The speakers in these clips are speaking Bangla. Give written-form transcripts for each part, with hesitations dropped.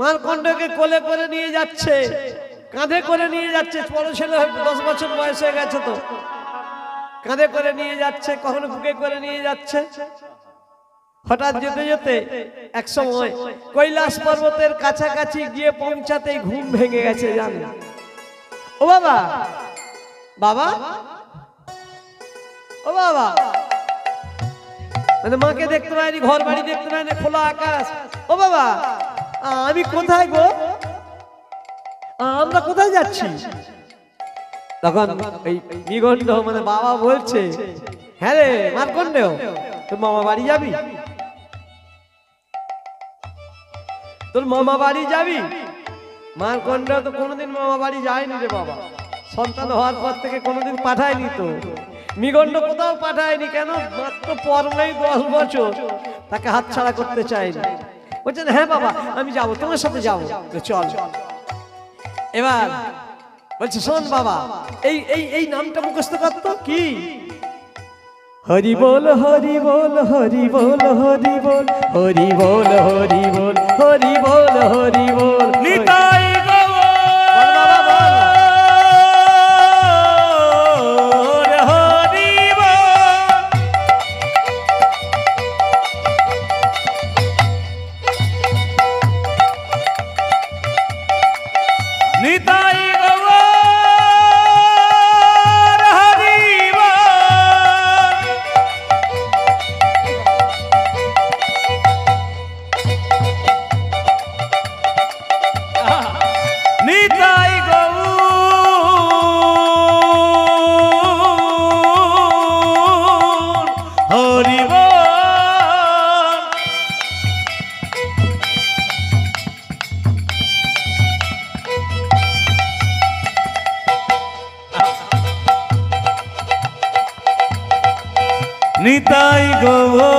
মার্কণ্ডকে কোলে করে নিয়ে যাচ্ছে, কাঁধে করে নিয়ে যাচ্ছে। বড় ছেলে 10 বছর বয়স হয়ে গেছে, তো কাঁধে করে নিয়ে যাচ্ছে, কখনো বুকে করে নিয়ে যাচ্ছে। হঠাৎ যেতে যেতে এক সময় কৈলাস পর্বতের কাছাকাছি গিয়ে পৌঁছাতেই ঘুম ভেঙে গেছে। জানেন ও বাবা, বাবা ও বাবা, মানে মাকে দেখতে পাইনি, ঘর বাড়ি দেখতে পাইনি, খোলা আকাশ। ও বাবা, আমি কোথায় গো, আমরা কোথায় যাচ্ছি? তখন এই নিগণ্ড মানে বাবা বলছে, হ্যাঁ রে মার্কণ্ড, তোর মামা বাড়ি যাবি? তোর মামা বাড়ি যাবি? মার্কণ্ড তো কোনোদিন মামা বাড়ি যায়নি রে বাবা, সন্তান হওয়ার পর থেকে কোনোদিন পাঠায়নি। তো নিগণ্ড কোথাও পাঠায়নি, কেন? মাত্র পরমেই 10 বছর, তাকে হাতছাড়া করতে চায়নি। বলছেন হ্যাঁ বাবা আমি যাবো, তোমার সাথে যাবো, চল। এবার বলছে শোন বাবা, এই এই এই নামটা মুখস্থ করতো কি? হরি বল হরি বল হরি বল হরি বল হরি বল হরি বল হরি বল হরি বল নিতাই নিতাই গৌর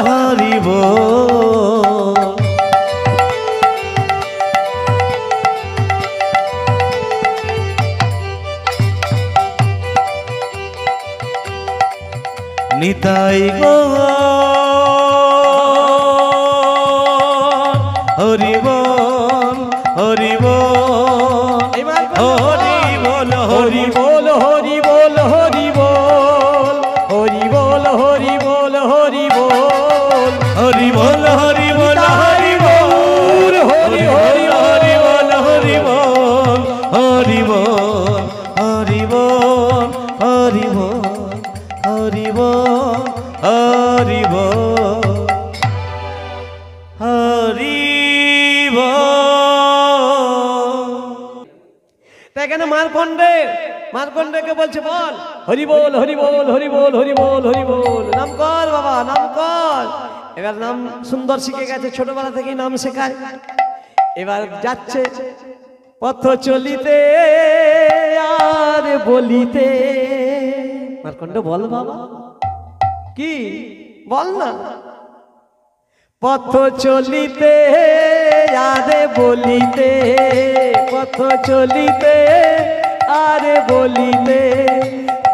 হরি বল। নিতাই গৌর হরি বল হরি বল হরি বল হরি বল হরি বল হরি বল হরি বল হরি বল হরি বল হরি বল হরি বল হরি বল হরি হরি হরি বল হরি বল হরি বল হরি বল হরি বল হরি বল হরি বল হরি বল। এখানে মার্কণ্ডকে বলছে বল হরি বল হরি বল হরি বল হরি বল হরি বল, নাম কর বাবা নাম কর। এবার নাম সুন্দর শিখে গেছে, ছোটবেলা থেকেই নাম শেখায়। এবার যাচ্ছে পথ চলিতে আর বলিতে। মার্কণ্ড বল বাবা, কি বল না। পথ চলিতে আরে বলিতে, পথ চলিতে আরে বলিতে,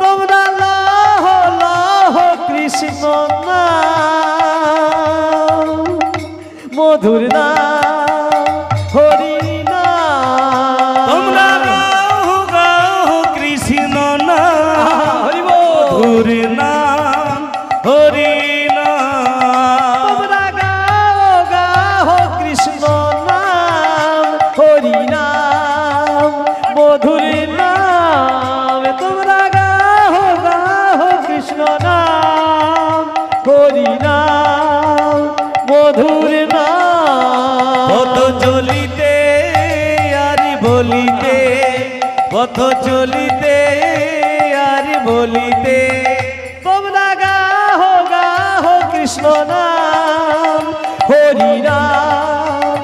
তোমরা লহ লহ কৃষ্ণ নাম, মধুর নাম হরি নাম। তোমরা গাও গাও কৃষ্ণ নাম হরি মধুর নাম হরি নাম। তোমরা গাও গাও কৃষ্ণ নাম হরি নাম মধুর নাম। তোমরা গাও গাও কৃষ্ণ নাম হরি নাম মধুর নাম। পথ চলিতে আর বলিতে, পথ চলিতে আর বলিতে, তোমরা গাও গাও কৃষ্ণ নাম হরি নাম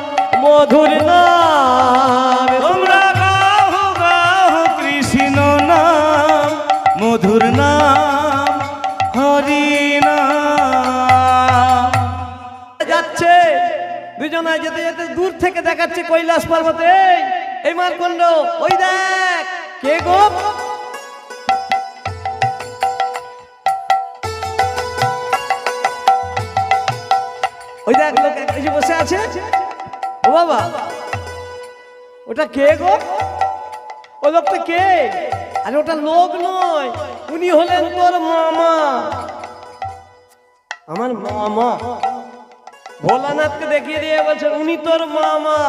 মধুর নাম। তোমরা গাও গাও কৃষ্ণ নাম মধুর নাম হরি নাম। যাচ্ছে দুজনায় যেতে যেতে দূর থেকে দেখাচ্ছে কৈলাস পর্বতে এই মার্কণ্ড, ওই দেখ কে গো। ওই দেখ লোক এসে বসে আছে? ও বাবা, ওটা কে গো? ও লোকটা কে? আরে ওটা লোক নয়, উনি হলেন তোর মামা। আমার মামা? ভোলানাথকে দেখিয়ে দিয়ে বলছেন উনি তোর মামা।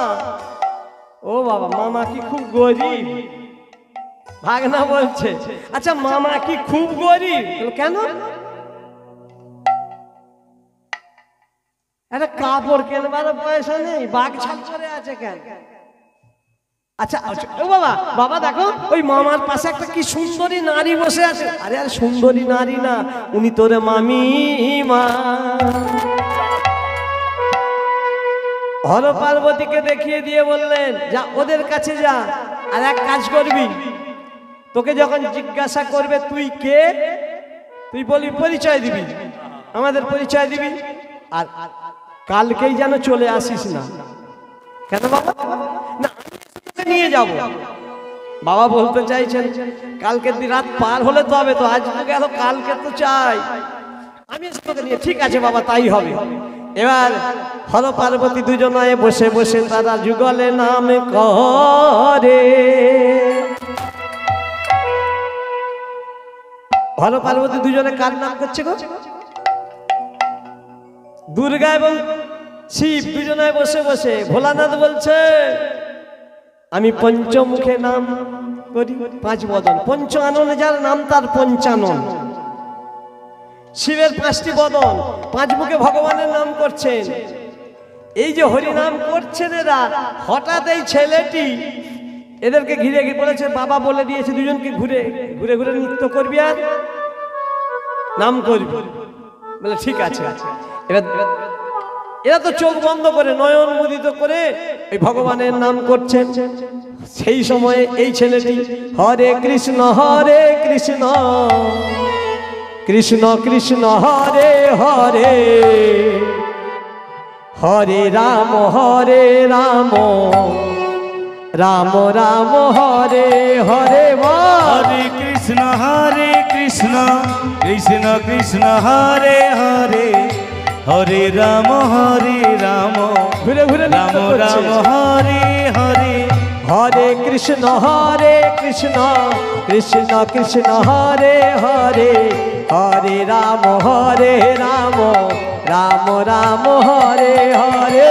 ও বাবা, মামা কি খুব গরিব? ভাগনা বলছে আচ্ছা মামা কি খুব গরিব? কেন? একটা কাপড় কেনবার পয়সা নেই, বাঘ ছাল করে আছে কেন? আচ্ছা ও বাবা, বাবা দেখো ওই মামার পাশে একটা কি সুন্দরী নারী বসে আছে। আরে আরে সুন্দরী নারী না, উনি তোর মামি মা। হর পার্বতীকে দেখিয়ে দিয়ে বললেন যা ওদের কাছে যা, আর এক কাজ করবি, তোকে যখন জিজ্ঞাসা করবে তুই কে, তুই বলবি পরিচয় দিবি, আমাদের পরিচয় দিবি, আর কালকেই যেন চলে আসিস না। কেন বাবা? না নিয়ে যাব। বাবা বলতে চাইছেন কালকের দিন রাত পার হলে তো হবে, তো আজ গেল কালকে তো চাই আমি তোকে নিয়ে। ঠিক আছে বাবা, তাই হবে। এবার হর পার্বতী দুজনায় বসে বসে তারা যুগলে নাম করে। হর পার্বতী দুজনে কার নাম করছে গো? দুর্গা এবং শিব দুজনায় বসে বসে। ভোলানাথ বলছে আমি পঞ্চমুখে নাম করি, পাঁচ বদন, পঞ্চ আননে যার নাম তার পঞ্চানন। শিবের পাঁচটি বদন, পাঁচ মুখে ভগবানের নাম করছেন। এই যে হরি নাম করছেন এরা, হঠাৎ এই ছেলেটি এদেরকে ঘিরে ঘিরে বলেছে, বাবা বলে দিয়েছে দুজনকে ঘুরে ঘুরে ঘুরে নৃত্য করবি আর নাম করবি। বলে ঠিক আছে। এবার এরা তো চোখ বন্ধ করে নয়ন মুদিত করে এই ভগবানের নাম করছেন। সেই সময়ে এই ছেলেটি হরে কৃষ্ণ কৃষ্ণ কৃষ্ণ হরে হরে, হরে রাম রাম রাম হরে হরে। হরে কৃষ্ণ কৃষ্ণ কৃষ্ণ হরে হরে, হরে রাম ঘুরে ঘুরে রাম রাম হরে হরে। হরে কৃষ্ণ কৃষ্ণ কৃষ্ণ হরে হরে, হরে রাম রাম রাম হরে হরে।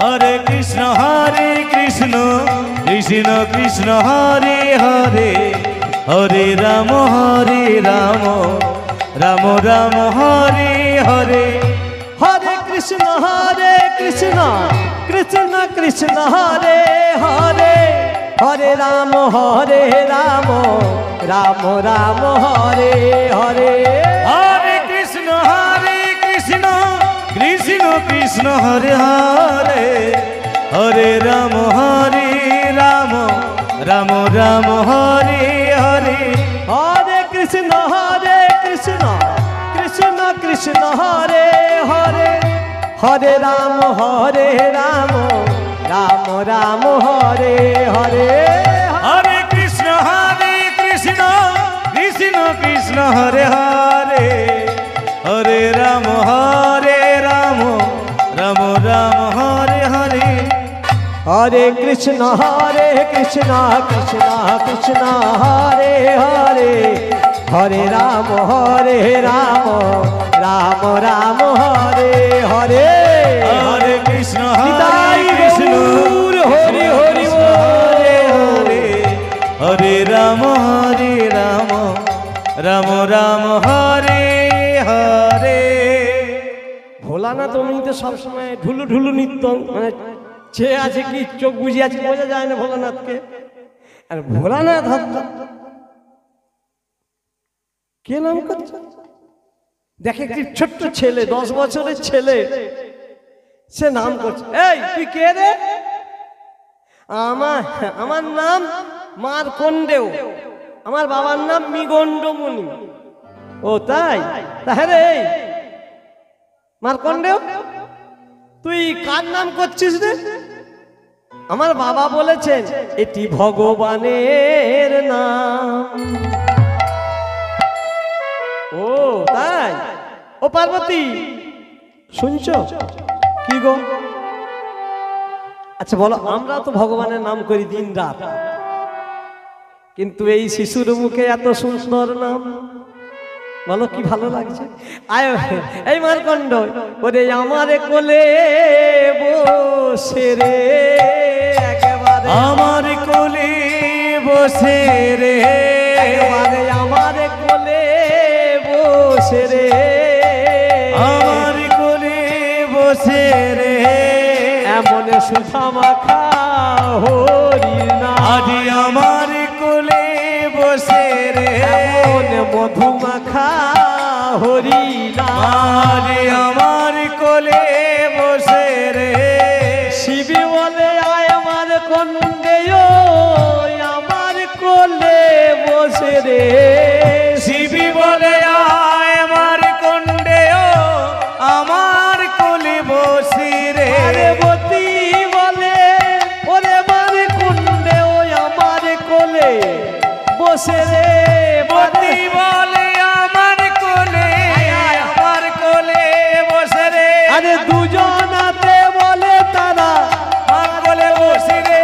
হরে কৃষ্ণ কৃষ্ণ কৃষ্ণ হরে হরে, হরে রাম রাম রাম হরে হরে। হরে কৃষ্ণ কৃষ্ণ কৃষ্ণ হরে হরে, হরে রাম রাম রাম হরে হরে। হরে কৃষ্ণ কৃষ্ণ কৃষ্ণ হরে হরে, হরে রাম রাম রাম হরে হরে। হরে কৃষ্ণ কৃষ্ণ কৃষ্ণ হরে হরে, হরে রাম রাম রাম হরে হরে। হরে কৃষ্ণ কৃষ্ণ কৃষ্ণ হরে হরে, হরে রাম রাম রাম হরে হরে। হরে কৃষ্ণ কৃষ্ণ কৃষ্ণ হরে হরে, হরে রাম রাম রাম হরে হরে। হরে কৃষ্ণ কৃষ্ণ হরি হরি হরে হরে, হরে রাম রাম রাম হরে হরে। ভোলানাথ তুমি তো সবসময় ঢুলু ঢুলু নৃত্য, মানে চেয়ে আছে কি চোখ বুঝিয়ে আছে, বোঝা যায় না ভোলানাথকে। আর ভোলানাথ কে নাম করছে? দেখে একটি ছোট্ট ছেলে, 10 বছরের ছেলে, সে নাম করছে। এই তুই কে রে? আমার নাম মারকন্ডেয়, আমার বাবার নাম মৃগণ্ডমুনি। ও তাই? তাহলে মারকন্ডেয় তুই কার নাম করছিস রে? আমার বাবা বলেছেন এটি ভগবানের নাম। ও তাই? ও পার্বতী শুনছো? কি গো আচ্ছা বলো, আমরা তো ভগবানের নাম করি দিন রাত, কিন্তু এই শিশুর মুখে এত সুন্দর নাম, বলো কি ভালো লাগছে। আয় এই মারকণ্ড, ওরে আমারে কোলে বসে রে, একেবারে আমার কোলে বসে রে, একেবারে আমারে কোলে বসে রে, আমার কোলে বসে রে, এমন সুধা মাখা হরির নাম, আজ আমার কোলে বসে রে, এমন মধু মাখা হরির নাম, আজ আমার কোলে বসে রে, শিবি বলে আয় আমার কন্যে, আমার কোলে বসে রে, শিবি বলে আয় আমার কন্ডে, আমার কোলে বসে রে, পার্বতী বলে ওরে আমার কন্যে, আমার কোলে বসে রে, পতি বলে আমার কোলে, আমার কোলে বসে রে, আরে দুজনাতে বলে তারা, আমার কোলে বসে রে,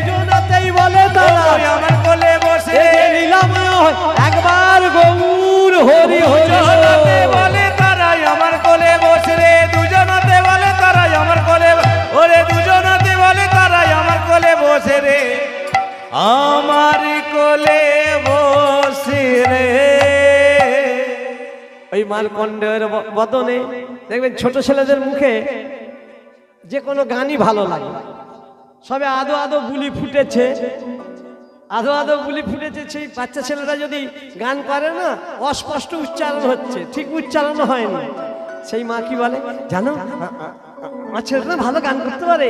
দুজনাতেই বলে তারা, ওই আমার কোলে বসে এ রে, লীলাময় একবার গৌর হরি হরি দুজনাতে বলে তারাই আমার কোলে বসে রে, দুজনাতে বলে তারাই আমার কোলে, ওরে দুজনাতে বলে তারাই আমার কোলে বসে রে, আমার কোলে বসে রে। ওই মারকণ্ডের বদনে দেখবেন ছোট ছেলেদের মুখে যে কোনো গানই ভালো লাগে, সবে আদো আদো বুলি ফুটেছে, আদো আদো বুলি ফুটেছে, সেই বাচ্চা ছেলেরা যদি গান করে না, অস্পষ্ট উচ্চারণ হচ্ছে, ঠিক উচ্চারণ হয়নি, সেই মা কি বলে জানো, আমার ছেলেটা ভালো গান করতে পারে,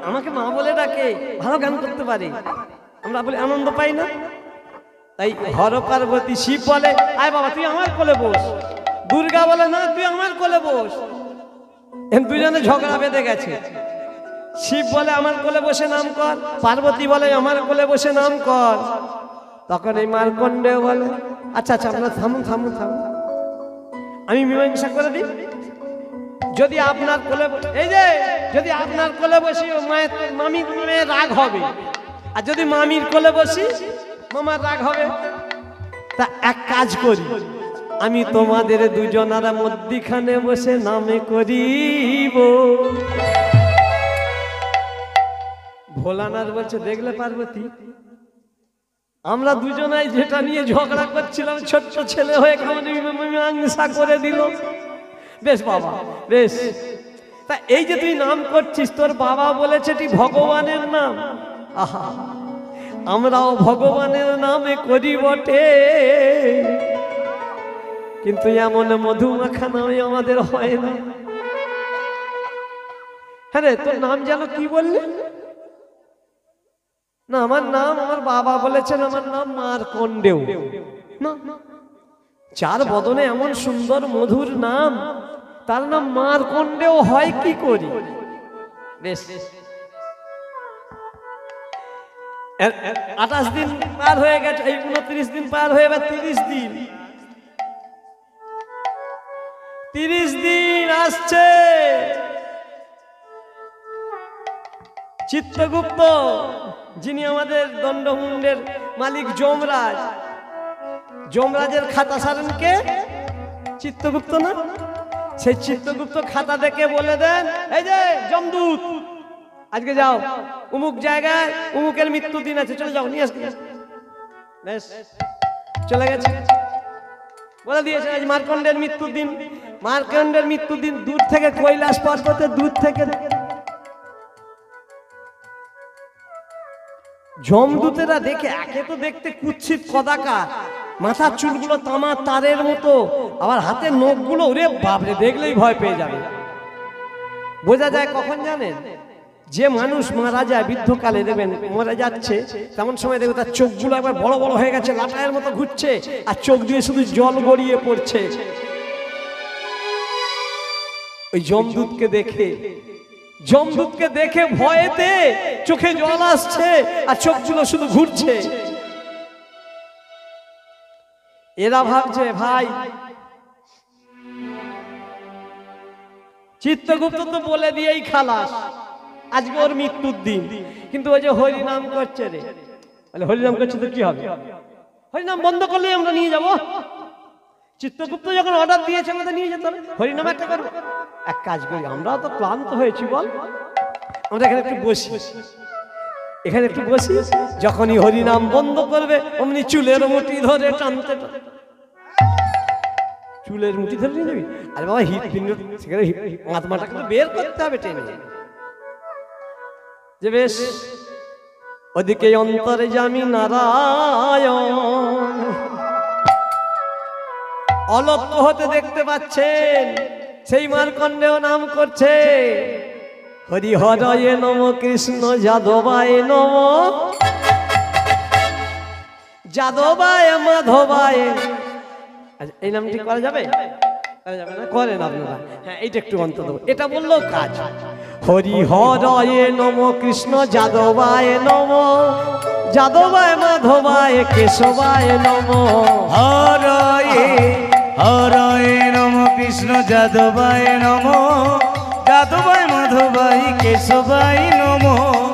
আমাকে মা বলে ডাকে, ভালো গান করতে পারে, আমরা বলে আনন্দ পাই না। তাই হর পার্বতী শিব বলে আয় বাবা তুই আমার কোলে বস, দুর্গা বলে না তুই আমার কোলে বস, দুজনে ঝগড়া বেঁধে গেছে। শিব বলে আমার কোলে বসে নাম কর, পার্বতী বলে আমার কোলে বসে নাম কর। তখন এই মারকণ্ডেয় বলে আচ্ছা আচ্ছা আপনারা থামুন থামুন থামুন, আমি মীমাংসা করে দিই, যদি আপনার কোলে এই যে যদি আপনার কোলে বসি মায়ের মামি মেয়ের রাগ হবে, আর যদি মামির কোলে বসি মামার রাগ হবে। তা এক কাজ করি, আমি তোমাদের দুজনারা মধ্যিখানে বসে নামে করিব। ভোলানাথ বলছে দেখলে পার্বতী, আমরা দুজনাই যেটা নিয়ে ঝগড়া করছিলাম, ছোট্ট ছেলে হয়ে কেমন মীমাংসা করে দিল। বেশ বাবা বেশ, তা এই যে তুই নাম করছিস, তোর বাবা বলেছে তুই ভগবানের নাম, আহা আমরাও ভগবানের নামে করি বটে, কিন্তু এমন মধুমাখা নামে আমাদের হয় না। হ্যাঁ রে, তোর নাম যেন কি বললি? না আমার নাম, আমার বাবা বলেছেন আমার নাম মারকণ্ডেয়। না, যার বদনে এমন সুন্দর মধুর নাম, তার নাম মারকণ্ডেয় হয় কি করি? বেশ 28 দিন পার হয়ে গেছে, এই 29 দিন পার হয়ে এবার 30 দিন, 30 দিন আসছে। চিত্রগুপ্ত যিনি আমাদের দণ্ডমুণ্ডের মালিক যমরাজ, যমরাজের খাতা সারেন কে? চিত্রগুপ্ত না? সেই চিত্রগুপ্ত খাতা দেখে বলে দেন এই যে যমদূত আজকে যাও অমুক জায়গায় অমুকের মৃত্যু দিন আছে, চলে যাও নিয়ে আসতে। বেশ চলে গেছে, বলে দিয়েছে আজ মারকণ্ডের মৃত্যুর দিন। মারকণ্ডের মৃত্যুর দিন দূর থেকে কৈলাস পর্বতে দূর থেকে যমদূতেরা দেখে, একে তো দেখতে কুৎসিত কদাকার, মাথার চুলগুলো তামার তারের মতো, আবার হাতের নখগুলো ওরে বাপরে দেখলেই ভয় পেয়ে যাবে। বোঝা যায় কখন জানেন? যে মানুষ মারা যায় বৃদ্ধকালে, দেবেন মরে যাচ্ছে, তেমন সময় দেখবে তার চোখগুলো একবার বড় বড় হয়ে গেছে, লাটায়ের মতো ঘুরছে, আর চোখ দিয়ে শুধু জল গড়িয়ে পড়ছে। ওই যমদূতকে দেখে ভয়েতে চোখে জল আসছে আর চোখগুলো শুধু ঘুরছে। এরা ভাবছে ভাই চিত্রগুপ্ত তো বলে দিয়েই খালাস, আজকে ওর মৃত্যুর দিন, কিন্তু ওই যে হরিনাম করছে রে, বলে হরিনাম করছে তো কি হবে, হরিনাম বন্ধ করলে আমরা নিয়ে যাব। চিত্রগুপ্ত যখন অর্ডার দিয়েছে আমাদের নিয়ে যেতে হবে, হরিনাম একটা করবো। এক কাজ করি, আমরাও তো ক্লান্ত হয়েছি বল, আমরা এখানে একটু বসি, এখানে একটু বসি, যখনই হরিনাম বন্ধ করবে অমনি চুলের মুঠি ধরে টানতে চুলের মুঠি ধরে নিয়ে যাবি। আরে বাবা হৃৎপিণ্ড সেখানে আত্মাটা কিন্তু বের করতে হবে টেনে, যে বেশ ওদিকে অন্তরে জামি নারায়ণ অলক্ষ হতে দেখতে পাচ্ছেন, সেই মার্কণ্ডেয় নাম করছে হরি হরয়ে নম কৃষ্ণ যাদবায় নম, যাদবায় মাধবায়। আচ্ছা এই নামটি করা যাবে, করা যাবে না? করেন আপনারা, হ্যাঁ এইটা একটু অন্তত, এটা বললেও কাজ। হরি হরয়ে নম কৃষ্ণ যাদবায় নম, যাদবায় মাধবায় কেশবায় নম, হরয়ে হরয়ে নম কৃষ্ণ যাদবায় নম, যাদবায় মাধবায় কেশবায় নম,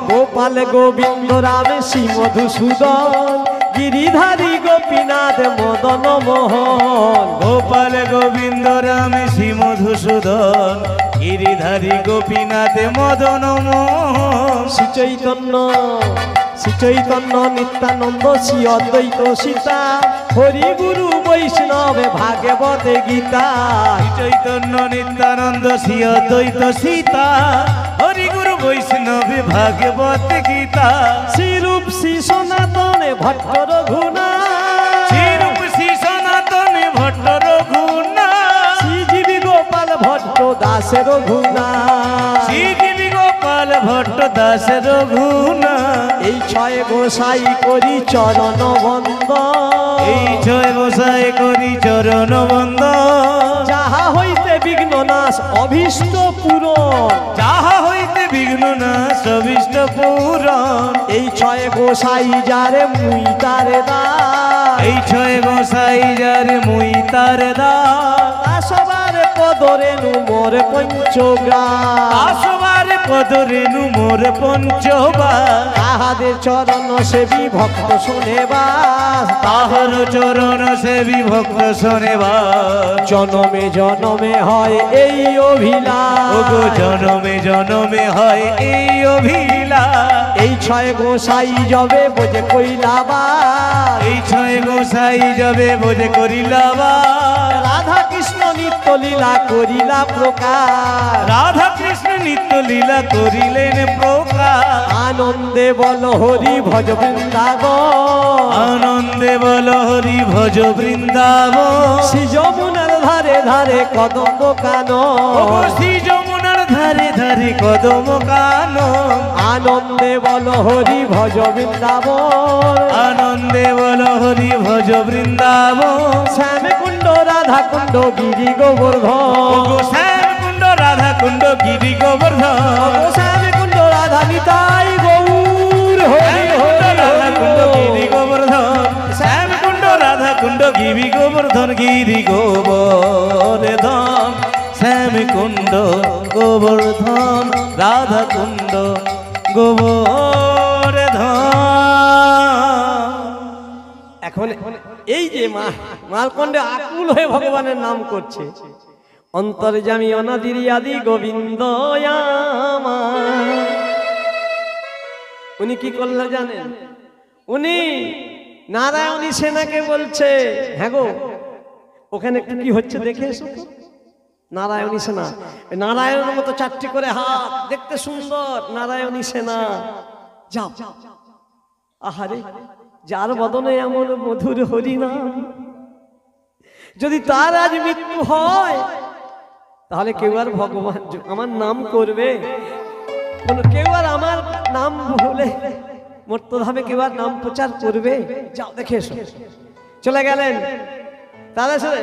গোপাল গোবিন্দ রাম শ্রী মধুসূদন, গিরিধারী গোপীনাথ মদন মোহন, গোপাল গোবিন্দ রাম শ্রী মধুসূদন, গিরিধারী গোপীনাথ মদন মোহন, শ্রী চৈতন্য শ্রী চৈতন্য নিত্যানন্দ শ্রী অদ্বৈত সীতা, হরি গুরু বৈষ্ণব ভাগবতে গীতা, শ্রী চৈতন্য নিত্যানন্দ শ্রী অদ্বৈত সীতা, হরি গুরু বৈষ্ণব ভাগবত গীতা, শ্রীরূপ শ্রী সনাতনে ভট্ট রঘুনাথ, শ্রীরূপ শ্রী সনাতন ভট্ট রঘুনাথ, শ্রীজীবী গোপাল ভট্ট দাস রঘুনাথ, শ্রীজীবী গোপাল ভট্ট দাস রঘুনাথ, এই ছয় গোসাই করি চরণ বন্দ, এই ছয় গোসাই করি চরণ বন্দ, যাহা হইতে বিঘ্ন নাশ অভীষ্ট পূরণ, যাহা হইতে বিঘ্ন নাশ অভীষ্ট পূরণ, এই ছয় গোসাই যারে মুই তারে দাস, এই ছয় গোসাই যার মুই তার দাস, সবার পদরেণু মোর পঞ্চগ্রাম, আসবার পদরেণু মোর পঞ্চবার, তাহাদের চরণ সেবী ভক্ত শোনেবাস, তাহার চরণ সেবী ভক্ত শোনেবার, জনমে জনমে হয় এই অভিলাষ, ওগো জনমে জনমে হয় এই অভিলাষ, এই ছয় গোসাই যবে বোঝে কইলাবার, এই ছয় গোসাই যাবে বোঝে করিলাবার, রাধা কৃষ্ণ নিত্য লীলা করিলা প্রকার, রাধা কৃষ্ণ নিত্য লীলা করিলেন প্রকার, আনন্দে বল হরি ভজ বৃন্দাবন, আনন্দে বল হরি ভজ বৃন্দাবন, শ্রী যমুনার ধারে ধারে কদম্ব কানন, শ্রী যমুনার ধারে ধারে কদম কানন, আনন্দে বল হরি ভজ বৃন্দাবন, আনন্দে বল হরি ভজ বৃন্দাবন, শ্যাম কুণ্ড রাধা কুণ্ড গিরি গোবর্ধন, শ্যাম কুণ্ড রাধা কুণ্ড গিরি গোবর্ধন, শ্যাম কুণ্ড রাধা নিতাই গৌর হরি রাধা কুণ্ড হরি গিরি গোবর্ধন, শ্যাম কুণ্ড রাধা কুণ্ড গিরি গোবর্ধন, গিরি গোবর্ধন, শ্যাম কুণ্ড গোবর্ধন, রাধা কুণ্ড গোবর্ধন। এখন এই যে মালকণ্ডে আকুল হয়ে ভগবানের নাম করছে, অন্তর্যামী অনাদির আদি গোবিন্দ আমার। উনি কি করলেন জানেন? উনি নারায়ণী সেনাকে বলছে, হ্যাঁ গো ওখানে একটু কি হচ্ছে দেখে এসো তো। নারায়ণী সেনা, নারায়ণের মতো চারটি করে হাত, দেখতে সুন্দর নারায়ণী সেনা, যাও। আহারে, যার বদনে এমন মধুর হরিনাম, যদি তার আজ মৃত্যু হয় তাহলে কেউ আর ভগবান আমার নাম করবে? কেউ আর আমার নাম ভুলে মর্তধামে কেউ আর নাম প্রচার করবে? যাও দেখে এসো। চলে গেলেন। তারা শুনে,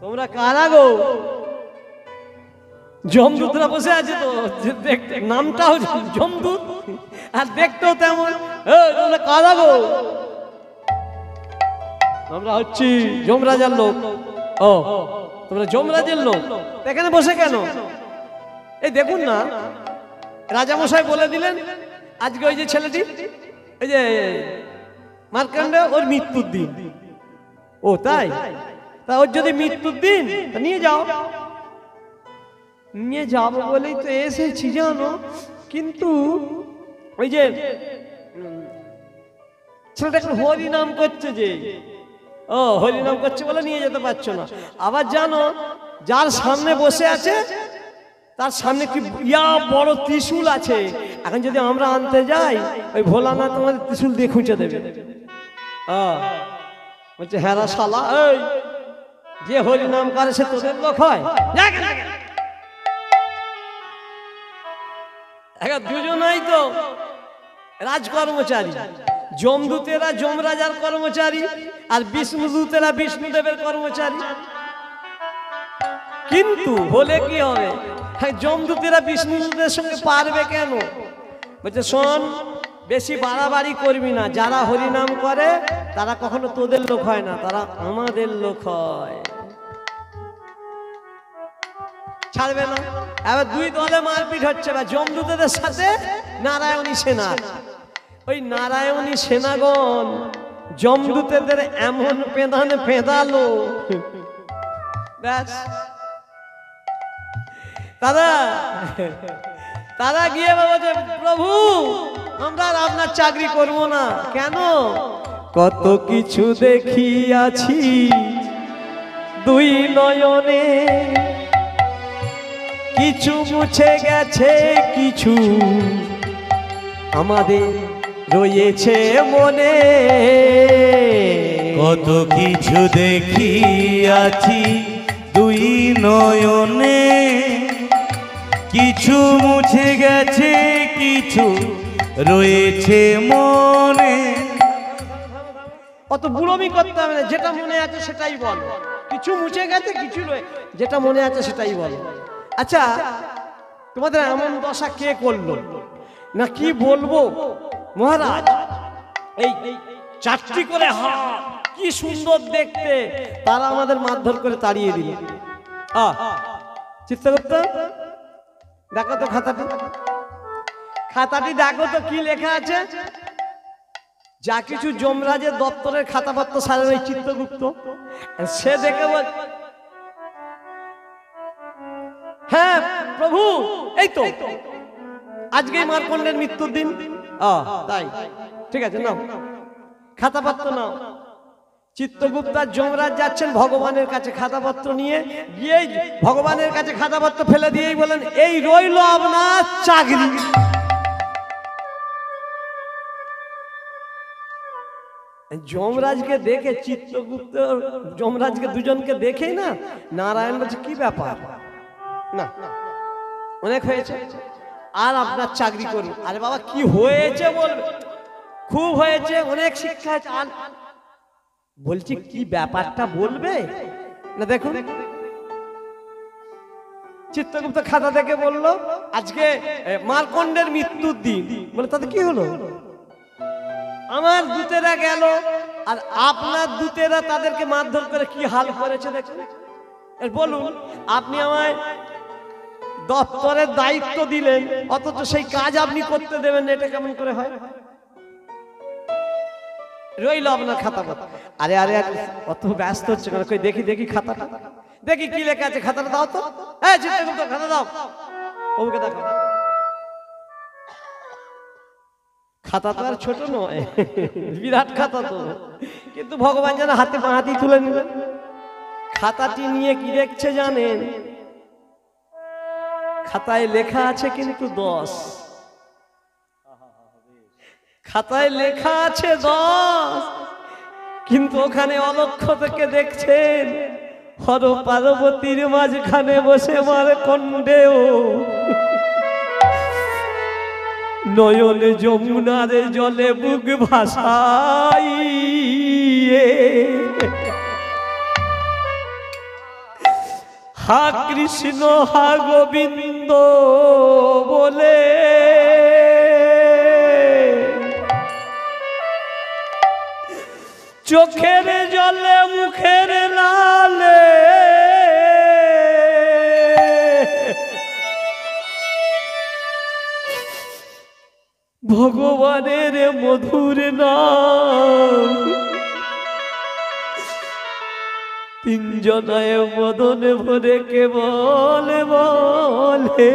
তোমরা কারা গো? যমদূতরা বসে আছে তো, দেখতে নামটাও যমদূত আর দেখতেও তেমন। তোমরা কারা গো? আমরা হচ্ছি যমরাজার লোক। ও, তোমরা যমরাজের লোক, এখানে বসে কেন? এই দেখুন না, রাজামশাই বলে দিলেন আজকে ওই যে ছেলেটি, ওই যে মার্কণ্ড, ওর মৃত্যুর দিন। ও তাই? তা ওর যদি মৃত্যুর দিন, তা নিয়ে যাও। নিয়ে যাবো বলেই তো এসেছি জানো, কিন্তু ওই যে ছেলেটা এখন হরি নাম করছে যে, ও হরি নাম করছে বলে নিয়ে যেতে পারছো না। আবার জানো, যার সামনে বসে আছে তার সামনে কি ইয়া বড় ত্রিশূল আছে। এখন যদি আমরা আনতে যাই, ওই ভোলানাথ আমাদের ত্রিশূল দিয়ে খুঁজে দেবে। বলছে হ্যাঁ শালা, এই যে হরি নাম করে সে তোদের লোক হয়? দুজনাই তো রাজকর্মচারী, যমদূতেরা যমরাজার কর্মচারী, আর বিষ্ণুদূতেরা বিষ্ণুদেবের কর্মচারী। কিন্তু হলে কি হবে, যমদূতেরা বিষ্ণুদূতের সঙ্গে পারবে কেন? বলছে শোন, বেশি বাড়াবাড়ি করবি না। যারা হরিনাম করে তারা কখনো তোদের লোক হয় না, তারা আমাদের লোক হয়। ছাড়বে না। এবার দুই দলে মারপিট হচ্ছে, বা যমদূতের সাথে নারায়ণী সেনা। ওই নারায়ণী সেনাগণ যমদূতেদের এমন পেঁদানে পেঁদালো, ব্যাস তারা গিয়ে বলছে প্রভু আমরা আর আপনার চাকরি করব না। কেন? কত কিছু দেখিয়াছি দুই নয়নে, কিছু মুছে গেছে, কিছু আমাদের রয়েছে মনে। কত কিছু দেখিয়াছি দুই নয়নে, কিছু মুছে গেছে, কিছু রয়েছে মনে। অত বুড়োমি করতে হবে না, যেটা মনে আছে সেটাই বল। কিছু মুছে গেছে, কিছু যেটা মনে আছে সেটাই বল। আচ্ছা, তোমাদের এমন দশা কে করলো? না কি বলবো মহারাজ, এই চারটি করে হাত, কি সুন্দর দেখতে, তারা আমাদের মারধর করে তাড়িয়ে দিল। চিত্রগুপ্ত দেখো তো খাতাটি দেখো তো কি লেখা আছে। যা কিছু যমরাজের দপ্তরের খাতাপত্র সারেন ওই চিত্রগুপ্ত, সে দেখে বল হ্যাঁ প্রভু, এই তো আজকেই মার্কণ্ডের মৃত্যুর দিন। তাই ঠিক আছে, নাও খাতাপত্র নাও। চিত্রগুপ্ত আর যমরাজ যাচ্ছেন ভগবানের কাছে খাতাপত্র নিয়ে, গিয়ে ভগবানের কাছে খাতাপত্র ফেলে দিয়েই বলেন এই রইল আপনার চাকরি। যমরাজকে দেখে চিত্রগুপ্ত যমরাজকে দুজনকে দেখেই না নারায়ণ বলছে কি ব্যাপার, না অনেক হয়েছে, আর আপনার চাকরি করুন। আরে বাবা কি হয়েছে বলবে, খুব হয়েছে, অনেক শিক্ষা আছে, বলছি কি ব্যাপারটা বলবে না। দেখুন চিত্রগুপ্ত খাতা দেখে বলল আজকে মার্কণ্ডের মৃত্যুর দিন। বলে তাতে কি হলো? আমার দূতেরা গেল আর আপনার দূতেরা তাদেরকে মারধর করে কি হাল করেছে দেখুন। বলুন, আপনি আমায় দপ্তরের দায়িত্ব দিলেন, অথচ সেই কাজ আপনি করতে দেবেন না, এটা কেমন করে হয়? রইল আপনার খাতা কথা। আরে আরে অত ব্যস্ত হচ্ছে কেন? দেখি দেখি খাতাটা, দেখি কি লেখা আছে, খাতাটা দাও তো। হ্যাঁ চিত্রগুপ্ত খাতা দাও, ওকে দেখো। খাতা তো আর ছোট নয়, বিরাট খাতা তো, কিন্তু ভগবান যেন হাতে হাতি তুলে নিলেন। খাতাটি নিয়ে কি দেখছে জানেন? খাতায় লেখা আছে কিন্তু 10, খাতায় লেখা আছে 10, কিন্তু ওখানে অলক্ষ থেকে দেখছেন হর পার্বতীর মাঝখানে বসে মার্কণ্ডেয় নয়নে যমুনার জলে বুক ভাসাইয়ে হা কৃষ্ণ হা গোবিন্দ বলে চোখের জলে মুখের লালে ভগবানের মধুর নাম তিনজনায় মদন ভরে কে বলে বলে।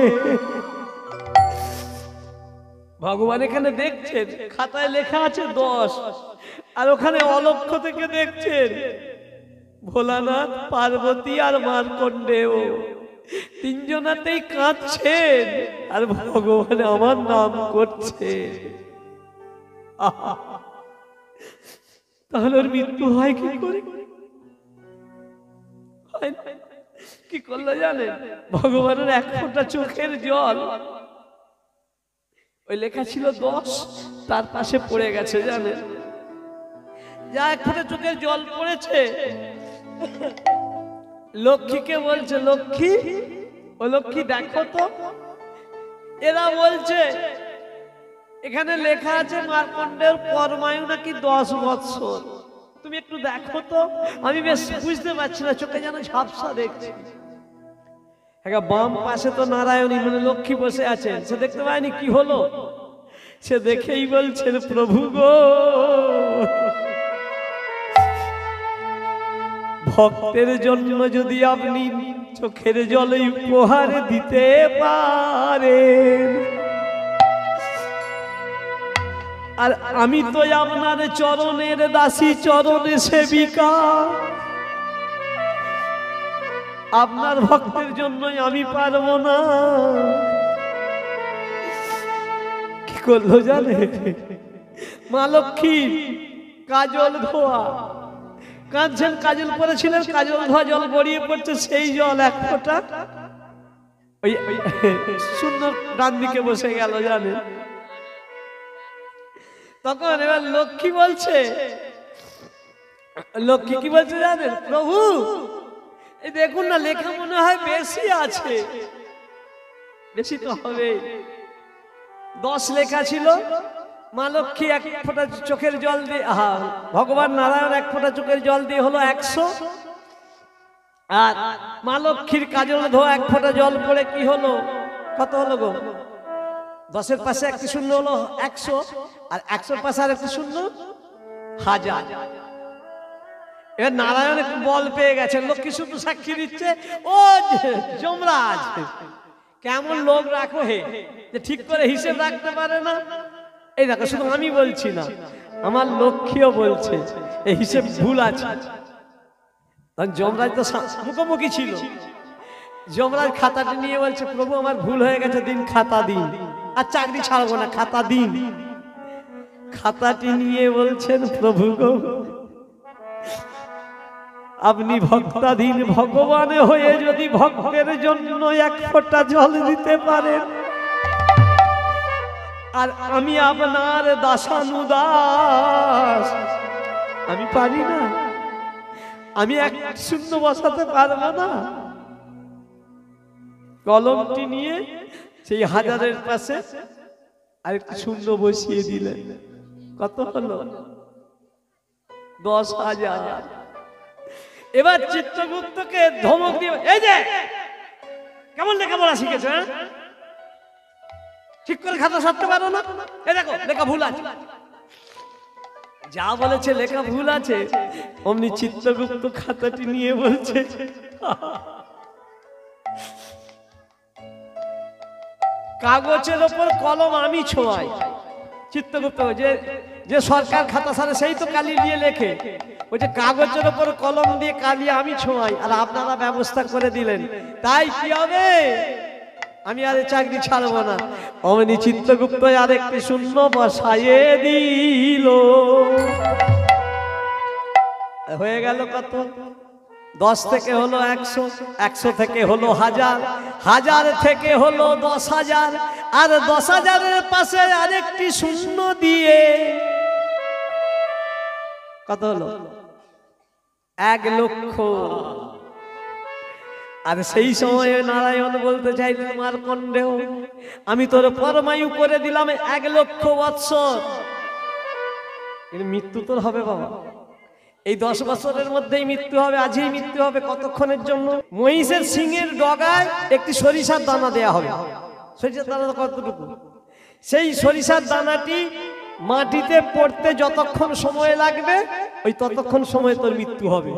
ভগবান এখানে দেখছেন, খাতায় লেখা আছে 10, আর ওখানে অলক্ষ থেকে দেখছেন ভোলানাথ, পার্বতী আর মার্কণ্ডেয় তিনজনাতেই কাঁদছেন, আর ভগবান আমার নাম করছে। তাহলে ওর মৃত্যু হয় কি করে? কি করলো জানেন? ভগবানের এক ফোঁটা চোখের জল, ওই লেখা ছিল 10, তার পাশে পড়ে গেছে জানেন। যা এক ফোঁটা চোখের জল পড়েছে, লক্ষ্মীকে বলছে, লক্ষ্মী ও লক্ষ্মী দেখো তো। এরা বলছে এখানে লেখা আছে মার্কণ্ডের পরমায়ু নাকি 10 বৎসর, তুমি একটু দেখো তো। আমি বেশ বুঝতে পারছি না, চোখে যেন ঝাপসা দেখছি। বাম পাশে তো নারায়ণী মানে লক্ষ্মী বসে আছেন, সে দেখতে পায়নি কি হলো। সে দেখেই বলছেন, প্রভু গো, ভক্তের জন্য যদি আপনি চোখের জলে উপহার দিতে পারেন, আর আমি তো আপনার চরণের দাসী, চরণে সেবিকা, আপনার ভক্তের জন্যই আমি পারবো না। কি করলো জানে? মা লক্ষ্মী কাজল ধোয়া, কাঁদছেন, কাজল পরেছিলেন, কাজল ধোয়া জল গড়িয়ে পড়ছে, সেই জল এক ফোঁটা ওই সুন্দর ডান দিকে বসে গেল জানে। তখন এবার লক্ষ্মী বলছে, লক্ষ্মী কি বলছে জানেন? প্রভু এই দেখুন না, লেখা মনে হয় বেশি আছে। বেশি তো হবে, 10 লেখা ছিল। মা লক্ষ্মী এক ফোঁটা চোখের জল দিয়ে, ভগবান নারায়ণ এক ফোঁটা চোখের জল দিয়ে হলো 100, আর মা লক্ষ্মীর কাজল ধোয়া এক ফোঁটা জল পড়ে কি হলো, কত হলো গো? 10-এর পাশে একটি শূন্য হলো 100, আর 100-এর পাশে আর একটি শূন্য 1000। এবার নারায়ণ একটু বল পেয়ে গেছেন, লক্ষ্মী শুধু সাক্ষী দিচ্ছে, ও যমরাজ কেমন লোক রাখো হে, যে ঠিক করে হিসেব রাখতে পারে না। এই দেখো, শুধু আমি বলছি না, আমার লক্ষ্মীও বলছে এই হিসেব ভুল আছে। যমরাজ তো মুখোমুখি ছিল, যমরাজ খাতাটি নিয়ে বলছে, প্রভু আমার ভুল হয়ে গেছে, দিন খাতা দিন, আর চাকরি ছাড়বো না, খাতা দিন। খাতাটি নিয়ে বলছেন, প্রভু গো, আপনি ভক্তাধীন ভগবান হয়ে যদি ভক্তের জন্য এক ফোঁটা জল দিতে পারেন, আর আমি আপনার দাসানুদাস, আমি পারি না, আমি এক শূন্য বসাতে পারবো না। কলমটি নিয়ে সেই 1000-এর পাশে আরেকটি শূন্য বসিয়ে দিলেন। কত হলো? 10,000। এবার চিত্রগুপ্তকে ধমক দিয়ে, এই যে কেমন লেখাপড়া শিখেছে, ঠিক করে খাতা সারতে পারো না, এই দেখো লেখা ভুল আছে। যা বলেছে লেখা ভুল আছে, অমনি চিত্রগুপ্ত খাতাটি নিয়ে বলছে, কাগজের ওপর কলম আমি ছোঁয়াই। চিত্রগুপ্ত যে সরকার খাতা সারে সেই তো কালি দিয়ে লেখে, ওই যে কাগজের ওপর কলম দিয়ে কালি আমি ছোঁয়াই, আর আপনারা ব্যবস্থা করে দিলেন, তাই কি হবে, আমি আর চাকরি ছাড়বো না। অমনি চিত্রগুপ্ত আর একটি শূন্য বসাইয়ে দিল। হয়ে গেল কত? 10 থেকে হলো 100, 100 থেকে হলো 1000, 1000 থেকে হলো 10,000, আর 10,000-এর পাশে আরেকটি শূন্য দিয়ে কত হলো? 1 লক্ষ। আর সেই সময়ে নারায়ণ বলতে চাইলেন, মার্কণ্ডেয় আমি তোর পরমায়ু করে দিলাম 1 লক্ষ বৎসর, কিন্তু মৃত্যু তোর হবে বাবা, এই 10 বছরের মধ্যেই মৃত্যু হবে, আজই মৃত্যু হবে। কতক্ষণের জন্য? মহিষের সিংহের ডগায় একটি সরিষার দানা দেয়া হবে। সরিষার দানা কতটুকু? সেই সরিষার দানাটি মাটিতে পড়তে যতক্ষণ সময় লাগবে ওই ততক্ষণ সময় তোর মৃত্যু হবে,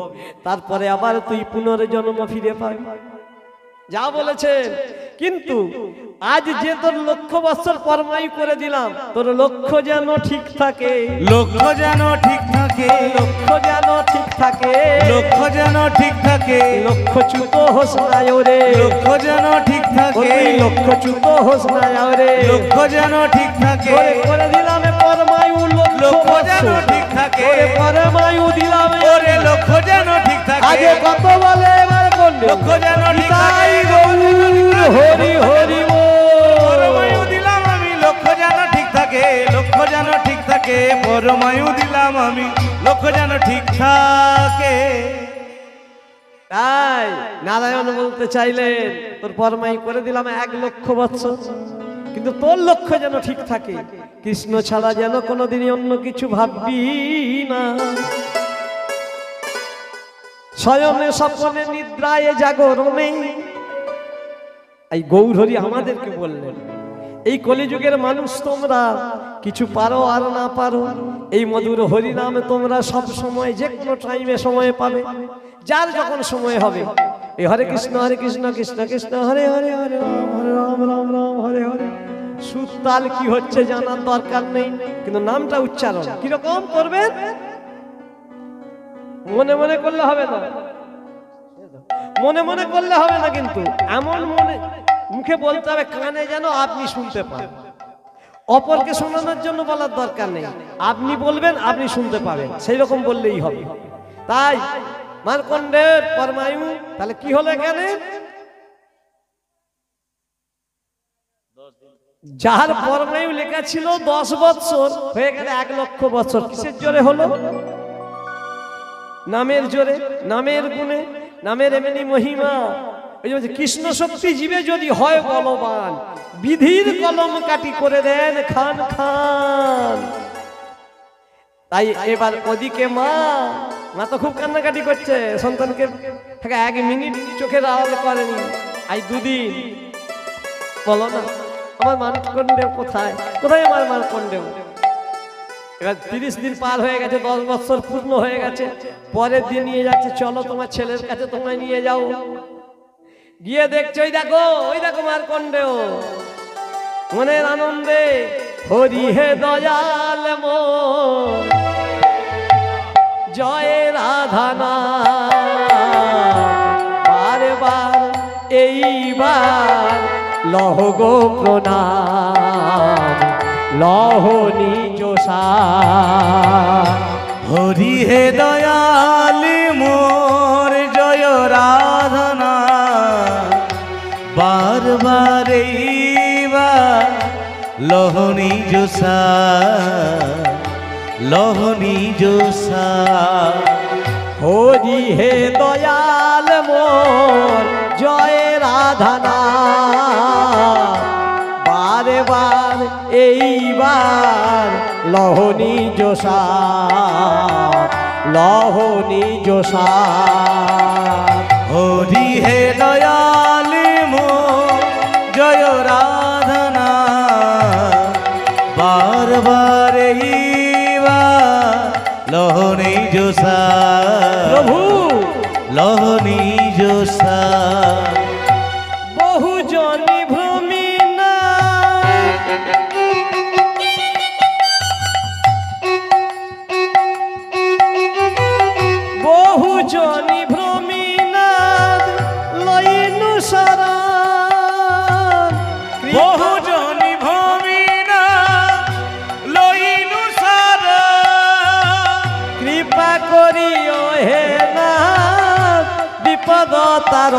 তারপরে আবার তুই পুনর্জন্ম ফিরে পাবি, যা বলেছেন। কিন্তু আজ যে তোর লক্ষ বছর পরমায়ু করে দিলাম, তোর লক্ষ্য যেন ঠিক থাকে, লক্ষ্য যেন ঠিক থাকে, লক্ষ্য যেন ঠিক থাকে, লক্ষ্য যেন ঠিক থাকে, লক্ষ্যচ্যুত হোস না ওরে, লক্ষ্য যেন ঠিক থাকে, লক্ষ্যচ্যুত হোস না ওরে, লক্ষ্য যেন ঠিক থাকে, করে দিলাম পরমায়ু লক্ষ্য যেন ঠিক থাকে, পরমায়ু দিলাম ওরে লক্ষ্য যেন ঠিক থাকে। আগে কত বলে এবার বললে লক্ষ্য যেন ঠিক থাকে, হরি হরি পরমায়ু দিলাম আমি, লক্ষ্য যেন ঠিক থাকে, লক্ষ্য যেন ঠিক থাকে, পরমায়ু দিলাম আমি, লক্ষ্য যেন ঠিক থাকে। তাই নারায়ণ বলতে চাইলেন তোর পরমায়ু করে দিলাম 1 লক্ষ বছর, কিন্তু তোর লক্ষ্য যেন ঠিক থাকে, কৃষ্ণ ছাড়া যেন কোনোদিনই অন্য কিছু ভাববি না। শয়নে স্বপ্নে নিদ্রায় জাগরণে, এই গৌরহরি আমাদেরকে বললেন এই কলিযুগের মানুষ তোমরা কিছু পারো আর না পারো, এই মধুর হরি নামে তোমরা সব সময় যে কোনো টাইমে সময় পাবে, যার যখন সময় হবে এই হরে কৃষ্ণ কৃষ্ণ কৃষ্ণ হরে হরে, হরে রাম রাম রাম হরে হরে। সুর তাল কি হচ্ছে জানার দরকার নেই, কিন্তু নামটা উচ্চারণ কিরকম করবেন মনে মনে করলে হবে না, মনে মনে করলে হবে না, কিন্তু এমন মনে মুখে বলতে হবে কানে যেন আপনি শুনতে পান, অপরকে শোনানোর জন্য বলার দরকার নেই, আপনি বলবেন আপনি শুনতে পাবেন, সেই রকম বললেই হবে। তাই মার্কণ্ডের পরমায়ু তাহলে কি হলো এখানে, যার পরমায়ু লেখা ছিল 10 বছর হয়ে গেলে 1 লক্ষ বছর, কিসের জোরে হলো, নামের জোরে, নামের গুণে, নামের এমনি মহিমা। ওই যে কৃষ্ণ শক্তি জীবে যদি হয় বলবান, বিধির কলম কাটি করে দেন খান খান। তাই এবার ওদিকে মা তো খুব কান্নাকাটি করছে, সন্তানকে 1 মিনিট চোখের আড়াল করেনি, আই 2 দিন। বলো না আমার মার্কণ্ডেয় কোথায়, কোথায় আমার মার্কণ্ডেয়? এবার 30 দিন পার হয়ে গেছে, 10 বছর পূর্ণ হয়ে গেছে, পরের দিন নিয়ে যাচ্ছে, চলো তোমার ছেলের কাছে তোমায় নিয়ে যাও। গিয়ে দেখছো ওই দেখো মার্কণ্ডেয় মনের আনন্দে হরি হে দয়াল মোর জয় রাধানা, বারবার এইবার লহ গো প্রণাম, লহ নিজ হরি হে দয়াল মোর জয় রাধনা, বারবার এইবার লহনি জোসা, লহনি জোসা। হরি হে দয়াল মোর জয় রাধানা, বারবার এইবার লহনি জোসা, লহনি জোসা। হরি হে দয়াল মোর জয় রাধনা, বারবার এইবার লহনি জোসা, প্রভু লহনি জোসা। বহু জনি ভ্রমি না, বহু জনি ভ্রমি না লইনু সারা, বহু জনি ভ্রমিনা লইনু সারা, কৃপা করিও হে না বিপদ তার,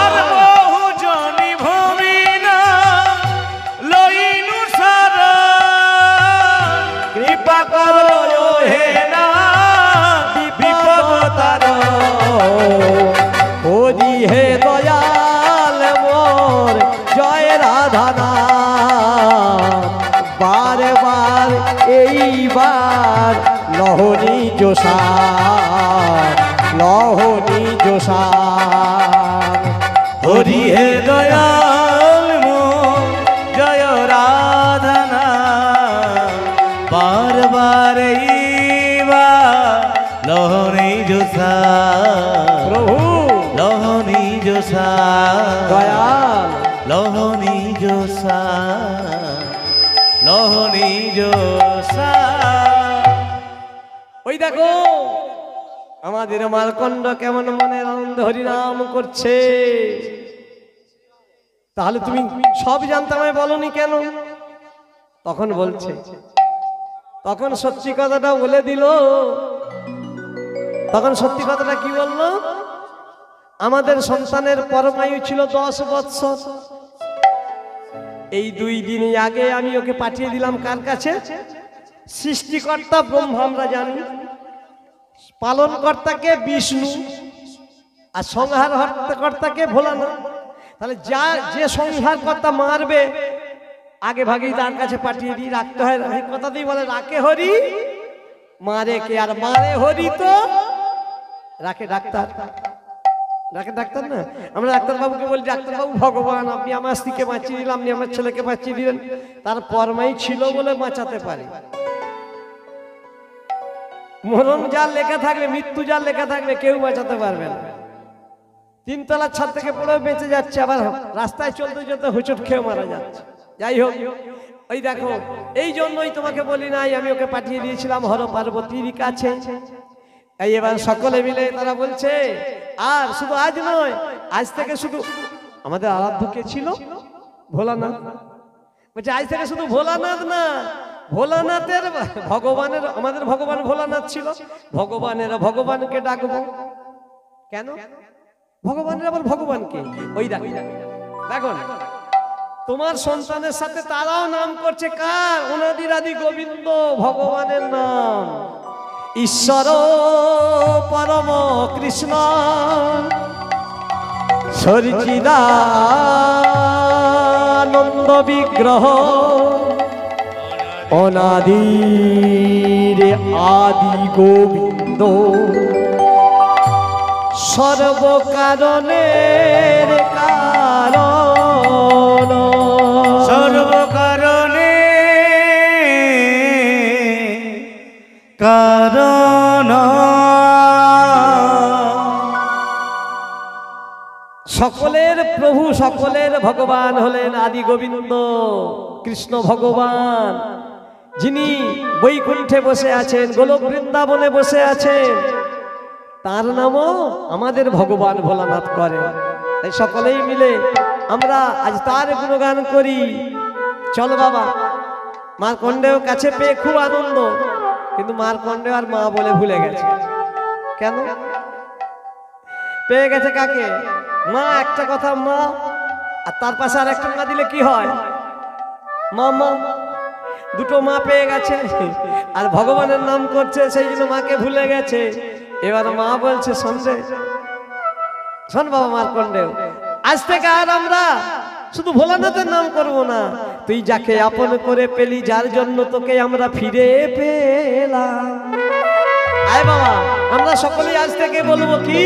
আর বহু জনি ভ্রমিনা লইনু সারা, কৃপা করো হে না বিপদ তার। হরি হে দয়াল মোর জয় রাধানা, বারবার এইবার লহনি জোসা, লহনি জোসা। হরি হে দয়াল মোর জয় নিজ সা লহ নিজ সা। ওই দেখো আমাদের মার্কণ্ড কেমন মনের আনন্দ হরিনাম করছে। তাহলে তুমি সব জানতে আমায় বলনি কেন? তখন বলছে, তখন সত্যি কথাটা বলে দিল। তখন সত্যি কথাটা কি বললো? আমাদের সন্তানের পরমায়ু ছিল 10 বৎসর। এই 2 দিন আগে আমি ওকে পাঠিয়ে দিলাম কার কাছে? সৃষ্টিকর্তা ব্রহ্মা আমরা জানি, পালনকর্তাকে বিষ্ণু, আর সংহার কর্তাকে ভোলানাথ। তাহলে যে সংহার কর্তা মারবে আগে ভাগেই তার কাছে পাঠিয়ে দিয়ে রাখতে হয়। এই কথাতেই বলে রাখে হরি মারে কে, আর মারে হরি তো রাখে ডাক্তার। রাখে ডাক্তার না? আমরা ডাক্তারবাবুকে বলি, ডাক্তারবাবু ভগবান, আপনি আমার স্ত্রীকে বাঁচিয়ে দিলাম, আপনি আমার ছেলেকে বাঁচিয়ে দিলেন। তার পরমাই ছিল বলে বাঁচাতে পারি। মরণ যার লেখা থাকবে, মৃত্যু যার লেখা থাকবে, কেউ বাঁচাতে পারবে না। 3 তলার ছাদ থেকে পড়ে বেঁচে যাচ্ছে, আবার রাস্তায় চলতে চলতে হুচট খেয়ে মারা যাচ্ছে। যাই হোক, ওই দেখো, এই জন্যই তোমাকে বলি নাই আমি ওকে পাঠিয়ে দিয়েছিলাম হর পার্বতীর কাছে। এই এবার সকলে মিলে তারা বলছে, আর শুধু আজ নয়, আজ থেকে শুধু আমাদের আরাধ্য কে ছিল? ভোলানাথ। বলছে আজ থেকে শুধু ভোলানাথ না, ভোলানাথের ভগবানের, আমাদের ভগবান ভোলানাথ ছিল, ভগবানের ভগবানকে ডাকবো। কেন ভগবানের আবার ভগবানকে? ওই দেখো না, তোমার সন্তানের সাথে তারাও নাম করছে কার? অনাদির আদি গোবিন্দ ভগবানের নাম। ঈশ্বর পরম কৃষ্ণ সচ্চিদানন্দ বিগ্রহ অনাদির আদি গোবিন্দ সর্বকারণের কারণ, সর্বকারণে কারণ। সকলের প্রভু, সকলের ভগবান হলেন আদি গোবিন্দ কৃষ্ণ ভগবান, যিনি বৈকুণ্ঠে বসে আছেন, গোলক বৃন্দাবনে বসে আছেন। তার নামও আমাদের ভগবান ভোলানাথ করেন। তাই সকলেই মিলে আমরা আজ তার গুণগান করি। চল বাবা, মার্কণ্ডেয় কাছে পেয়ে খুব আনন্দ, কিন্তু মার্কণ্ডেয় আর মা বলে ভুলে গেছে। কেন পেয়ে গেছে? কাকে? মা। একটা কথা মা, আর তার পাশে আর একটা মা দিলে কি হয়? মা মা, দুটো মা পেয়ে গেছে, আর ভগবানের নাম করছে, সেই জন্য মাকে ভুলে গেছে। এবার মা বলছে, শোন বাবা মার্কণ্ডেয়, আজ থেকে আর আমরা শুধু ভোলানাথের নাম করব না, তুই যাকে আপন করে পেলি, যার জন্য তোকে আমরা ফিরে পেলাম। আয় বাবা, আমরা সকলেই আজ থেকে বলবো কি?